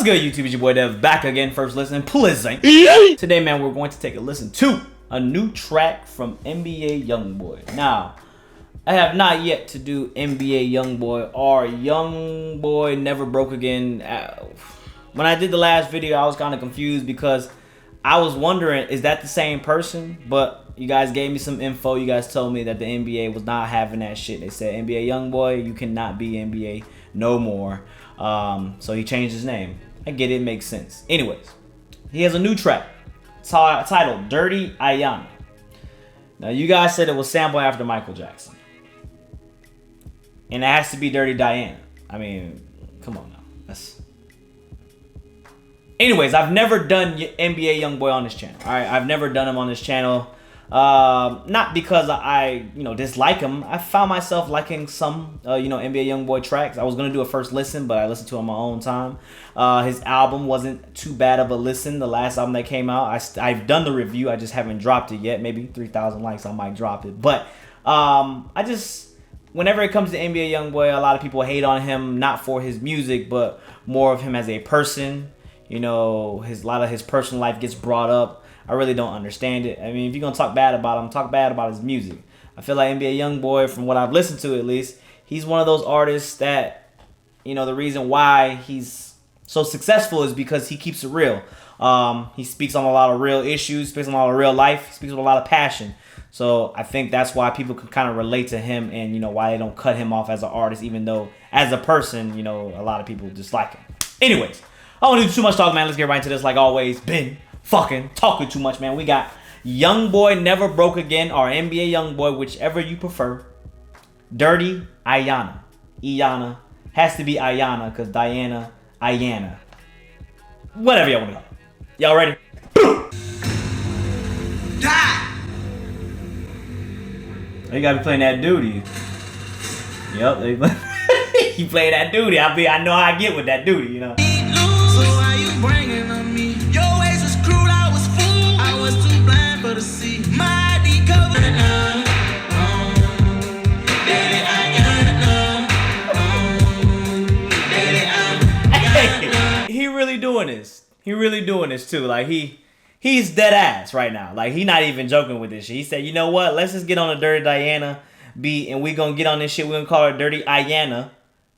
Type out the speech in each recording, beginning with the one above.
What's good, YouTube? It's your boy Dev back again. First listen, pleasant. Today, man, we're going to take a listen to a new track from NBA Youngboy. Now, I have not yet to do NBA Youngboy or Youngboy Never Broke Again. When I did the last video, I was kind of confused because I was wondering, is that the same person? But you guys gave me some info. You guys told me that the NBA was not having that shit. They said, NBA Youngboy, you cannot be NBA no more. So he changed his name. I get it, makes sense. Anyways, he has a new track titled Dirty Lyanna. Now, you guys said it was sampled after Micheal Jackson. And it has to be Dirty Diana. I mean, come on now. Anyways, I've never done NBA Youngboy on this channel. All right, I've never done him on this channel. Not because I dislike him. I found myself liking some NBA Youngboy tracks. I was gonna do a first listen, but I listened to it on my own time. His album wasn't too bad of a listen. The last album that came out, I've done the review. I just haven't dropped it yet. Maybe 3,000 likes, I might drop it. But whenever it comes to NBA Youngboy, a lot of people hate on him, not for his music, but more of him as a person. A lot of his personal life gets brought up. I really don't understand it. I mean, if you're going to talk bad about him, talk bad about his music. I feel like NBA Youngboy, from what I've listened to at least, he's one of those artists that, the reason why he's so successful is because he keeps it real. He speaks on a lot of real issues, speaks on a lot of real life, he speaks with a lot of passion. So I think that's why people can kind of relate to him and, why they don't cut him off as an artist, even though as a person, a lot of people dislike him. Anyways, I don't want to do too much talk, man. Let's get right into this like always. Been fucking talking too much, man. We got Youngboy Never Broke Again or NBA Youngboy, whichever you prefer. Dirty Lyanna. Lyanna. Has to be Lyanna because Diana, Lyanna. Whatever y'all want to know. Y'all ready? Die! You gotta be playing that duty. Yep. You play that duty. I know how I get with that duty, Bringing on me. Your ways was cruel, I was fool. I was too blind for the sea. My decover. He really doing this. He really doing this too. Like he's dead ass right now. Like he not even joking with this shit. He said, you know what? Let's just get on a Dirty Diana beat and we gonna get on this shit. We're gonna call it Dirty Lyanna.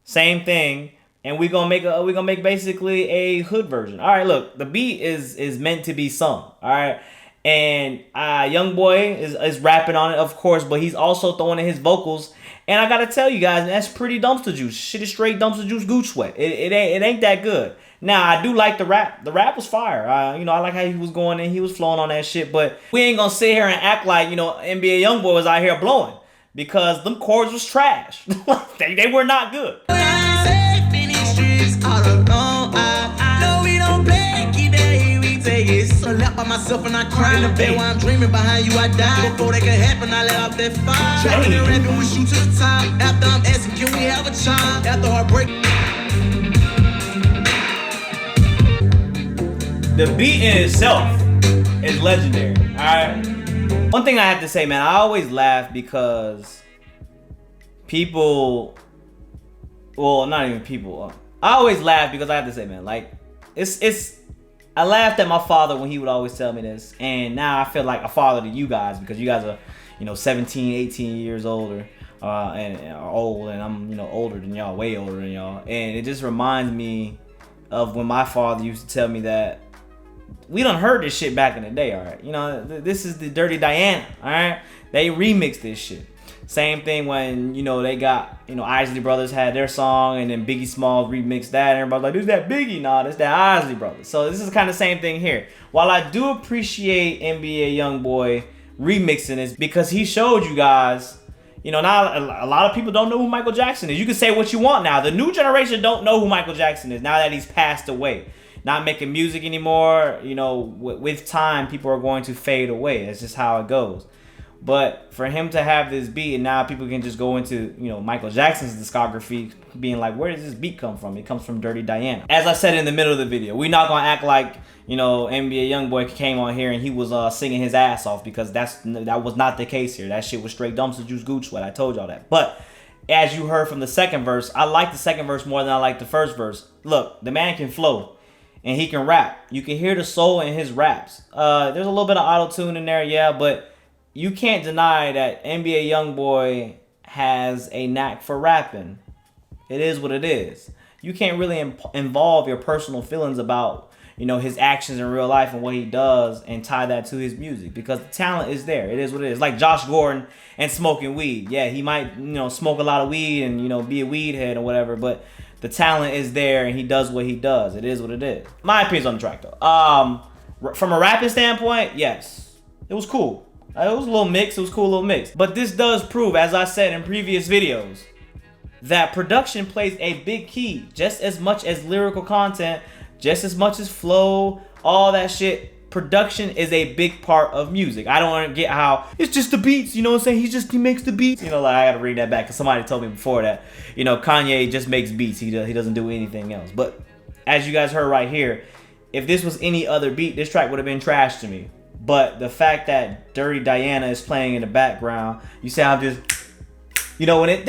Same thing. And we're gonna make basically a hood version. All right, look, the beat is meant to be sung. All right, and Youngboy is rapping on it, of course, but he's also throwing in his vocals. And I gotta tell you guys, that's pretty dumpster juice. Shit is straight dumpster juice, gooch sweat. It ain't that good. Now I do like the rap. The rap was fire. I like how he was going in. He was flowing on that shit. But we ain't gonna sit here and act like NBA Youngboy was out here blowing because them chords was trash. they were not good. So lap by myself and I cry in the bed while I'm dreaming behind you I die. Before that can happen, I let off that fire. Trapping and rapping with you to the top. After I'm asking, can we have a child? After heartbreak. The beat in itself is legendary. Alright. One thing I have to say, man, I always laugh because people, well, not even people. I always laugh because I have to say, man, like I laughed at my father when he would always tell me this, and now I feel like a father to you guys because you guys are, 17, 18 years older, and are old, and I'm, older than y'all, way older than y'all, and it just reminds me of when my father used to tell me that we done heard this shit back in the day, all right? This is the Dirty Diana, all right? They remixed this shit. Same thing when, they got, Isley Brothers had their song and then Biggie Smalls remixed that. And everybody's like, this is that Biggie? Nah, this that Isley Brothers. So this is kind of the same thing here. While I do appreciate NBA Youngboy remixing this because he showed you guys, now a lot of people don't know who Micheal Jackson is. You can say what you want now. The new generation don't know who Micheal Jackson is now that he's passed away. Not making music anymore. With time, people are going to fade away. That's just how it goes. But for him to have this beat and now people can just go into, Micheal Jackson's discography being like, where does this beat come from? It comes from Dirty Diana. As I said in the middle of the video, we're not going to act like, NBA Youngboy came on here and he was singing his ass off because that was not the case here. That shit was straight dumpster juice gooch sweat. I told y'all that. But as you heard from the second verse, I like the second verse more than I like the first verse. Look, the man can flow. and he can rap. You can hear the soul in his raps. There's a little bit of auto-tune in there, yeah, but you can't deny that NBA Youngboy has a knack for rapping. It is what it is. You can't really involve your personal feelings about, you know, his actions in real life and what he does and tie that to his music, because the talent is there. It is what it is. Like Josh Gordon and smoking weed. Yeah, he might, you know, smoke a lot of weed and, you know, be a weed head or whatever, but the talent is there and he does what he does. It is what it is. My opinion's on the track though. From a rapping standpoint, yes, it was cool. It was a little mix. It was a cool little mix. But this does prove, as I said in previous videos, that production plays a big key, just as much as lyrical content, just as much as flow, all that shit. Production is a big part of music. I don't want to get how it's just the beats, you know what I'm saying? He makes the beats. You know, like I gotta read that back because somebody told me before that, you know, Kanye just makes beats. He doesn't do anything else. But as you guys heard right here, if this was any other beat, this track would have been trash to me. But the fact that Dirty Diana is playing in the background, you say I'm just, you know, when it,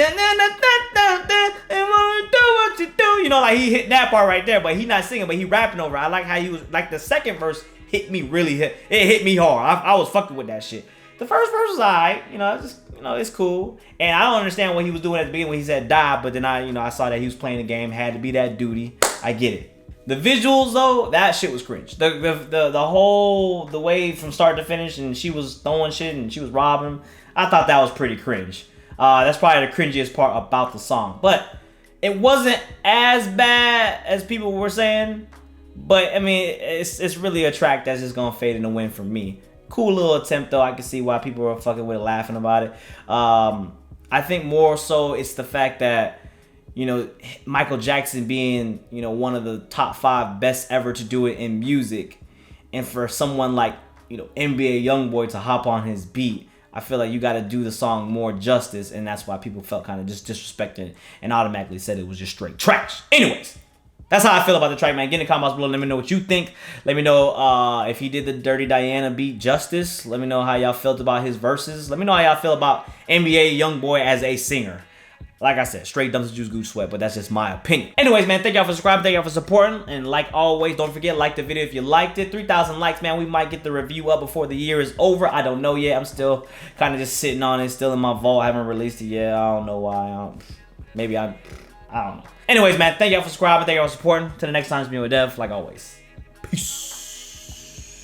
you know, like he hit that part right there, but he not singing, but he rapping over it. I like how he was, like the second verse hit me really, it hit me hard. I was fucking with that shit. The first verse was alright, you know, just, you know, it's cool. And I don't understand what he was doing at the beginning when he said die, but then I saw that he was playing the game, had to be that duty. I get it. The visuals though, that shit was cringe. The way from start to finish, and she was throwing shit and she was robbing him. I thought that was pretty cringe. That's probably the cringiest part about the song. But it wasn't as bad as people were saying. But I mean, it's really a track that's just gonna fade in the wind for me. Cool little attempt though. I can see why people are fucking with it, laughing about it. I think more so it's the fact that, you know, Micheal Jackson being, you know, one of the top 5 best ever to do it in music, and for someone like, you know, NBA Youngboy to hop on his beat, I feel like you got to do the song more justice, and that's why people felt kind of just disrespected and automatically said it was just straight trash. Anyways, that's how I feel about the track, man. Get in the comments below. Let me know what you think. Let me know if he did the Dirty Diana beat justice. Let me know how y'all felt about his verses. Let me know how y'all feel about NBA Youngboy as a singer. Like I said, straight dumpster juice, goose sweat, but that's just my opinion. Anyways, man, thank y'all for subscribing. Thank y'all for supporting. And like always, don't forget, like the video if you liked it. 3,000 likes, man. We might get the review up before the year is over. I don't know yet. I'm still kind of just sitting on it. Still in my vault. I haven't released it yet. I don't know why. Maybe I don't know. Anyways, man, thank y'all for subscribing. Thank y'all for supporting. Till the next time, it's me with Dev, like always. Peace.